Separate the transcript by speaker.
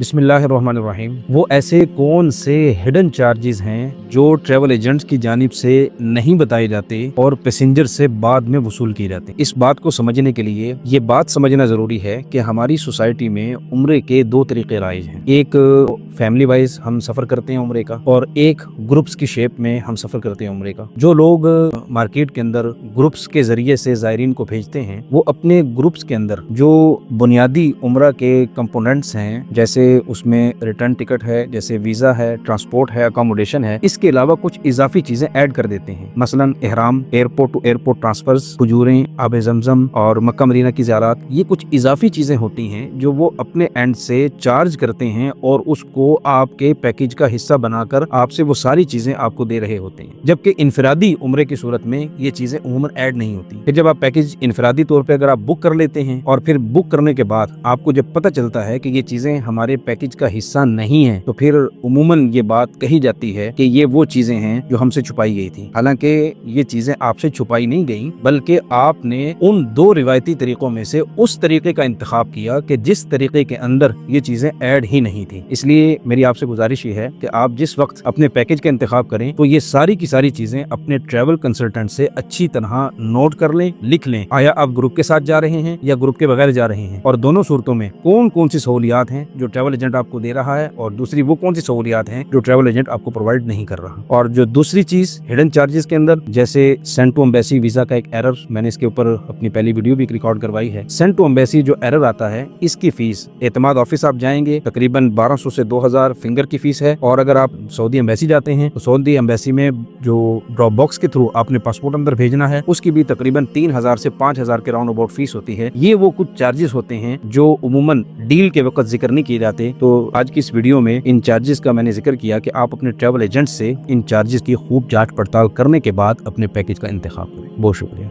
Speaker 1: बिस्मिल्लाहिर्रहमानिर्रहीम। वो ऐसे कौन से हिडन चार्जेस हैं जो ट्रैवल एजेंट्स की जानिब से नहीं बताए जाते और पैसेंजर से बाद में वसूल किए जाते हैं। इस बात को समझने के लिए ये बात समझना जरूरी है कि हमारी सोसाइटी में उम्रे के दो तरीके राइज हैं। एक फैमिली वाइज हम सफर करते हैं उम्रे का, और एक ग्रुप्स की शेप में हम सफर करते हैं उम्रे का। जो लोग मार्केट के अंदर ग्रुप्स के जरिए से ज़ायरीन को भेजते हैं, वो अपने ग्रुप्स के अंदर जो बुनियादी उम्रा के कंपोनेंट्स हैं, जैसे उसमें रिटर्न टिकट है, जैसे वीजा है, ट्रांसपोर्ट है, अकोमोडेशन है, इसके अलावा कुछ इजाफी चीजें ऐड कर देते हैं। मसलन इहराम, एयरपोर्ट टू एयरपोर्ट ट्रांसफर्स, हुजूरें, आब ज़मज़म और मक्का मदीना की ज़ियारत, ये कुछ इजाफी चीजें होती हैं जो वो अपने एंड से चार्ज करते हैं और उसको आपके पैकेज का हिस्सा बनाकर आपसे वो सारी चीजें आपको दे रहे होते हैं। जबकि इनफरादी उम्रे की सूरत में ये चीजें उमूमन ऐड नहीं होती। कि जब आप पैकेज इनफरादी तौर पर अगर आप बुक कर लेते हैं और फिर बुक करने के बाद आपको जब पता चलता है कि ये चीजें हमारे पैकेज का हिस्सा नहीं है, तो फिर उमूमन ये बात कही जाती है कि ये वो चीजें हैं जो हमसे छुपाई गई थी। हालांकि ये चीजें आपसे छुपाई नहीं गई, बल्कि आपने उन दो रिवायती तरीकों में से उस तरीके का इंतखाब किया कि जिस तरीके के अंदर ये चीजें ऐड ही नहीं थी। इसलिए मेरी आपसे गुजारिश ये है कि आप जिस वक्त अपने पैकेज का इंतखाब करें तो ये सारी की सारी चीजें अपने ट्रैवल कंसल्टेंट से अच्छी तरह नोट कर लें, लिख लें। आया आप ग्रुप के साथ जा रहे हैं या ग्रुप के बगैर जा रहे हैं, और दोनों सूरतों में कौन कौन सी सहूलियात हैं जो ट्रैवल एजेंट आपको दे रहा है, और दूसरी वो कौन सी सहूलियात हैं जो ट्रैवल एजेंट आपको प्रोवाइड नहीं कर रहा। और जो दूसरी चीज हिडन चार्जेस के अंदर, जैसे सेंड टू एम्बेसी वीजा का एक एरर, मैंने इसके ऊपर अपनी पहली वीडियो भी रिकॉर्ड करवाई है। सेंड टू एम्बेसी जो एरर आता है, इसकी फीस एतमाद ऑफिस आप जाएंगे तकरीबन 1200 से 2000 फिंगर की फीस है। और अगर आप सऊदी एम्बेसी जाते हैं तो सऊदी एम्बेसी में जो ड्रॉप बॉक्स के थ्रू आपने पासपोर्ट अंदर भेजना है, उसकी भी तकरीबन 3000 से 5000 के राउंड अबाउट फीस होती है। ये वो कुछ चार्जेस होते हैं जो उमूमन डील के वक्त जिक्र नहीं किए जाते। तो आज की इस वीडियो में इन चार्जेस का मैंने जिक्र किया कि आप अपने ट्रैवल एजेंट से इन चार्जेस की खूब जांच पड़ताल करने के बाद अपने पैकेज का इंतखाब करें। बहुत शुक्रिया।